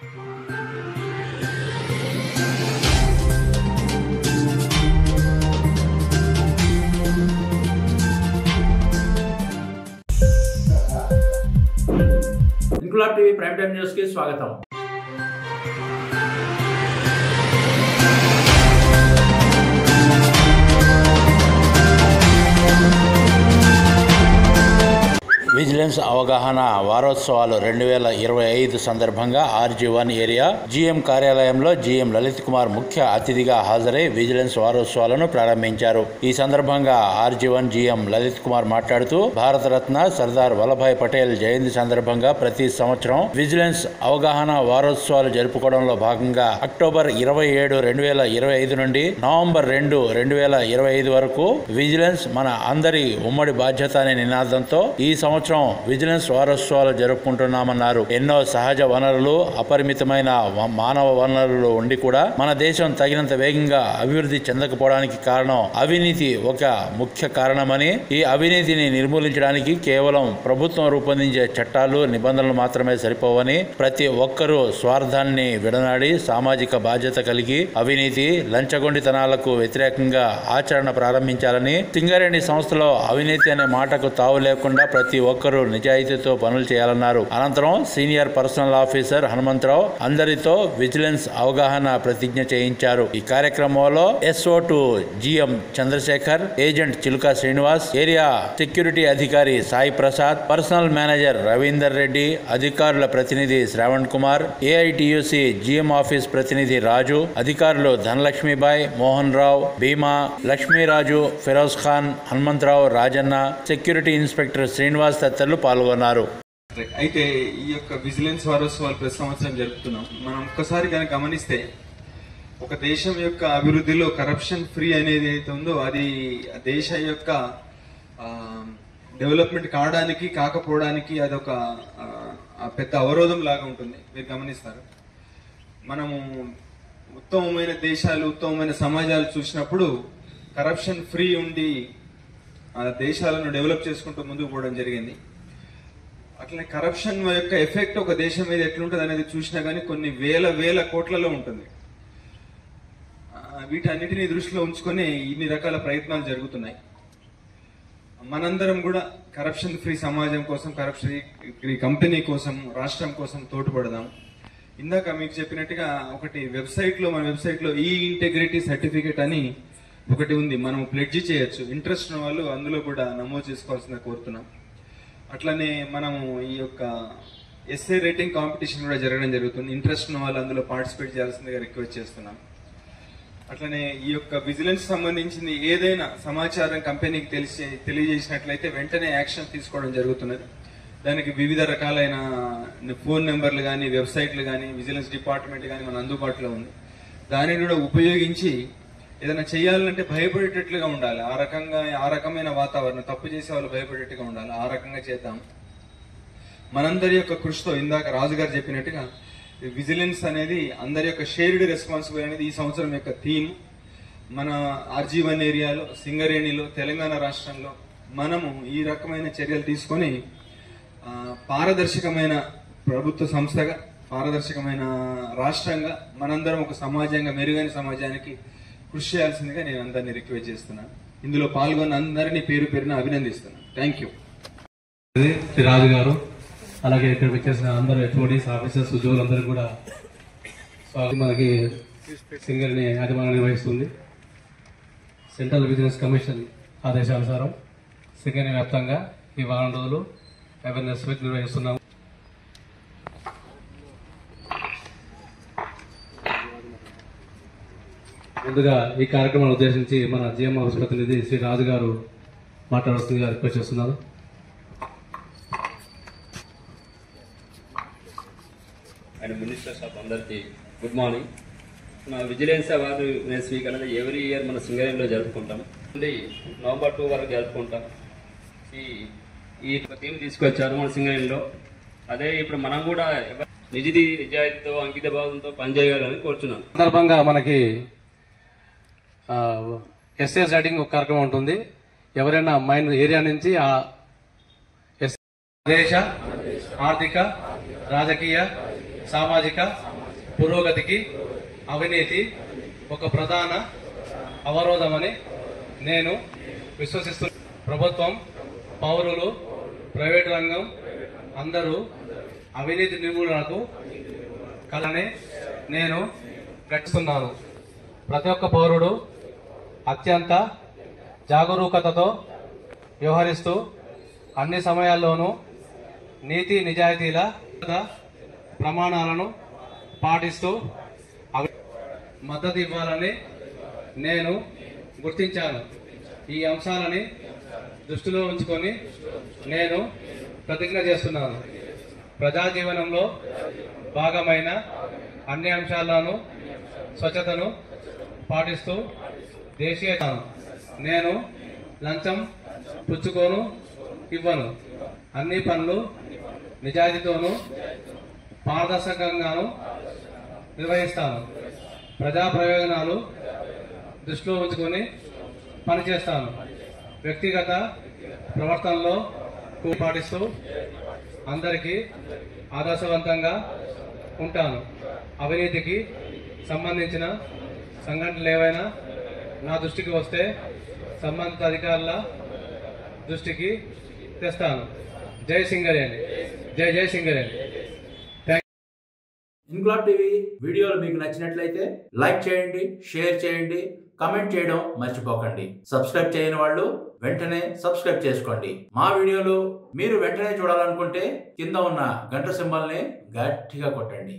Inquilab TV prime time news కి స్వాగతం. Vigilance అవగాహన వారోత్సవాలు 2025 సందర్భంగా RG1 ఏరియా GM కార్యాలయంలో GM లలిత్ కుమార్ ముఖ్య అతిథిగా హాజరై విజిలెన్స్ వారోత్సవాలను ప్రారంభించారు. ఈ సందర్భంగా RG1 GM లలిత్ కుమార్ మాట్లాడుతూ భారతరత్న సర్దార్ వల్లభాయ్ పటేల్ జయంతి సందర్భంగా ప్రతి సంవత్సరం విజిలెన్స్ అవగాహన వారోత్సవాలు జరుపుకోవడంలో భాగంగా అక్టోబర్ 27, 2025 నుండి నవంబర్ 2, 2025 వరకు విజిలెన్స్ మన అందరి ఉమ్మడి బాధ్యత అనే నినాదంతో ఈ సంవత్సరం విజిలెన్స్ వారోత్సవాలు జరుపుకుంటున్నామన్నారు. ఎన్నో సహజ వనరులు, అపరిమితమైన మానవ వనరులు ఉండి కూడా మన దేశం తగినంత వేగంగా అభివృద్ధి చెందకపోవడానికి కారణం అవినీతి ఒక ముఖ్య కారణమని, ఈ అవినీతిని నిర్మూలించడానికి కేవలం ప్రభుత్వం రూపొందించే చట్టాలు, నిబంధనలు మాత్రమే సరిపోవని, ప్రతి ఒక్కరూ స్వార్థాన్ని విడనాడి సామాజిక బాధ్యత కలిగి అవినీతి, లంచగొండితనాలకు వ్యతిరేకంగా ఆచరణ ప్రారంభించాలని, సింగరేణి సంస్థలో అవినీతి అనే మాటకు తావు లేకుండా ప్రతి ఒక్కరూ నిజాయితీతో పనులు చేయాలన్నారు. అనంతరం సీనియర్ పర్సనల్ ఆఫీసర్ హనుమంతరావు అందరితో విజిలెన్స్ అవగాహన ప్రతిజ్ఞ చేయించారు. ఈ కార్యక్రమంలో SO2 GM చంద్రశేఖర్, ఏజెంట్ చిలుక శ్రీనివాస్, ఏరియా సెక్యూరిటీ అధికారి సాయి ప్రసాద్, పర్సనల్ మేనేజర్ రవీందర్ రెడ్డి, అధికారుల ప్రతినిధి Shravan Kumar, AITUC GM office ప్రతినిధి రాజు, అధికారులు ధనలక్ష్మీబాయ్, మోహన్ రావు, భీమా, లక్ష్మీరాజు, ఫిరోజ్ ఖాన్, హనుమంతరావు, రాజన్న, సెక్యూరిటీ ఇన్స్పెక్టర్ శ్రీనివాస్ తదితరులు పాల్గొన్నారు. అయితే ఈ యొక్క విజిలెన్స్ వారోత్సవాలు ప్రతి సంవత్సరం జరుపుతున్నాం. మనం ఒక్కసారి కనుక గమనిస్తే ఒక దేశం యొక్క అభివృద్ధిలో కరప్షన్ ఫ్రీ అనేది ఏదైతే ఉందో అది దేశ యొక్క డెవలప్మెంట్ కాకపోవడానికి అదొక పెద్ద అవరోధం లాగా ఉంటుంది. మీరు గమనిస్తారు. మనము ఉత్తమమైన దేశాలు, ఉత్తమమైన సమాజాలు చూసినప్పుడు కరప్షన్ ఫ్రీ ఉండి దేశాలను డెవలప్ చేసుకుంటూ ముందుకు పోవడం జరిగింది. అట్లనే కరప్షన్ యొక్క ఎఫెక్ట్ ఒక దేశం మీద ఎట్లుంటుంది అనేది చూసినా కానీ కొన్ని వేల కోట్లలో ఉంటుంది. వీటన్నిటిని దృష్టిలో ఉంచుకొని ఇన్ని రకాల ప్రయత్నాలు జరుగుతున్నాయి. మనందరం కూడా కరప్షన్ ఫ్రీ సమాజం కోసం, కరప్షన్ ఫ్రీ కంపెనీ కోసం, రాష్ట్రం కోసం తోడ్పడదాం. ఇందాక మీకు చెప్పినట్టుగా ఒకటి మన వెబ్సైట్ లో ఈ ఇంటెగ్రిటీ సర్టిఫికేట్ అని ఒకటి ఉంది. మనం ప్లెడ్జ్ చేయొచ్చు. ఇంట్రెస్ట్ ఉన్న వాళ్ళు అందులో కూడా నమోదు చేసుకోవాల్సిందిగా కోరుతున్నాం. అట్లనే మనము ఈ యొక్క ఎస్ఏ రేటింగ్ కాంపిటీషన్ కూడా జరగడం జరుగుతుంది. ఇంట్రెస్ట్ ఉన్న వాళ్ళు అందులో పార్టిసిపేట్ చేయాల్సిందిగా రిక్వెస్ట్ చేస్తున్నాం. అట్లనే ఈ యొక్క విజిలెన్స్ సంబంధించింది ఏదైనా సమాచారం కంపెనీకి తెలియజేసినట్లయితే వెంటనే యాక్షన్ తీసుకోవడం జరుగుతున్నది. దానికి వివిధ రకాలైన ఫోన్ నెంబర్లు కానీ, వెబ్సైట్లు కానీ, విజిలెన్స్ డిపార్ట్మెంట్ కానీ మన అందుబాటులో ఉంది. దానిని కూడా ఉపయోగించి ఏదైనా చేయాలంటే భయపడేటట్లుగా ఉండాలి. ఆ రకమైన వాతావరణం, తప్పు చేసే వాళ్ళు భయపడేట్టుగా ఉండాలి. ఆ రకంగా చేద్దాం. మనందరి యొక్క కృషితో ఇందాక రాజుగారు చెప్పినట్టుగా విజిలెన్స్ అనేది అందరి యొక్క షేర్డ్ రెస్పాన్సిబిలిటీ అనేది ఈ సంవత్సరం యొక్క థీమ్. మన RG1 ఏరియాలో, సింగరేణిలో, తెలంగాణ రాష్ట్రంలో మనము ఈ రకమైన చర్యలు తీసుకొని పారదర్శకమైన ప్రభుత్వ సంస్థగా, పారదర్శకమైన రాష్ట్రంగా, మనందరం ఒక సమాజంగా, మెరుగైన సమాజానికి కృషి చేయాల్సిందిగా నేను అందరినీ రిక్వెస్ట్ చేస్తున్నాను. ఇందులో పాల్గొన్న అందరినీ పేరు పేరున అభినందిస్తున్నాను. Thank you. శ్రీ రాజు గారు, అలాగే ఇక్కడ వచ్చేసిన అందరూ HODs, ఆఫీసర్స్, ఉద్యోగులందరూ కూడా మనకి సింగరేణి యాజమాన్యం నిర్వహిస్తుంది. సెంట్రల్ విజిలెన్స్ కమిషన్ ఆదేశానుసారం సింగరేణి వ్యాప్తంగా ఈ వారం రోజులు అవేర్నెస్ వీక్ నిర్వహిస్తున్నాము. ముందుగా ఈ కార్యక్రమాన్ని ఉద్దేశించి మన GM ఆఫీస్ ప్రతినిధి శ్రీ రాజు గారు మాట్లాడుతుందిగా రిక్వెస్ట్ చేస్తున్నాను. అండ్ మినిస్టర్స్ ఆఫ్ అందరికీ గుడ్ మార్నింగ్. మన విజిలెన్స్ అవేర్నెస్ వీక్ అనేది ఎవ్రీ ఇయర్ మన సింగరేణిలో జరుపుకుంటాం. నవంబర్ 2 వరకు జరుపుకుంటాం. ఈ థీమ్ తీసుకొచ్చారు మన సింగరేణిలో. అదే ఇప్పుడు మనం కూడా నిజాయితీతో, అంకిత భావంతో పనిచేయాలని కోరుచున్నాం. సందర్భంగా మనకి ఎస్ఎస్ రైటింగ్ ఒక కార్యక్రమం ఉంటుంది. ఎవరైనా మైన్ ఏరియా నుంచి ఆ దేశ ఆర్థిక, రాజకీయ, సామాజిక పురోగతికి అవినీతి ఒక ప్రధాన అవరోధమని నేను విశ్వసిస్తున్నాను. ప్రభుత్వం, పౌరులు, ప్రైవేటు రంగం అందరూ అవినీతి నిర్మూలనకు కలని నేను గట్టిస్తున్నాను. ప్రతి ఒక్క పౌరుడు అత్యంత జాగరూకతతో వ్యవహరిస్తూ అన్ని సమయాల్లోనూ నీతి నిజాయితీల ప్రమాణాలను పాటిస్తూ మద్దతు ఇవ్వాలని నేను గుర్తించాను. ఈ అంశాలని దృష్టిలో ఉంచుకొని నేను ప్రతిజ్ఞ చేస్తున్నాను. ప్రజా జీవనంలో భాగమైన అన్ని అంశాలను స్వచ్ఛతను పాటిస్తూ దేశీయ నేను లంచం పుచ్చుకోను, ఇవ్వను. అన్ని పనులు నిజాయితీతోనూ పారదర్శకంగాను నిర్వహిస్తాను. ప్రజా ప్రయోజనాలు దృష్టిలో ఉంచుకొని పనిచేస్తాను. వ్యక్తిగత ప్రవర్తనలో పాటిస్తూ అందరికీ ఆదర్శవంతంగా ఉంటాను. అవినీతికి సంబంధించిన సంఘటనలు ఏవైనా నా దృష్టికి వస్తే సంబంధిత అధికారుల దృష్టికి తెస్తాను. జై సింగరేణి, జై జై సింగరేణి. ఇన్క్లాబ్ టీవీ వీడియోలు మీకు నచ్చినట్లయితే లైక్ చేయండి, షేర్ చేయండి, కమెంట్ చేయడం మర్చిపోకండి. సబ్స్క్రైబ్ చేయని వాళ్ళు వెంటనే సబ్స్క్రైబ్ చేసుకోండి. మా వీడియోలు మీరు వెంటనే చూడాలనుకుంటే కింద ఉన్న గంట సింబల్ని గట్టిగా కొట్టండి.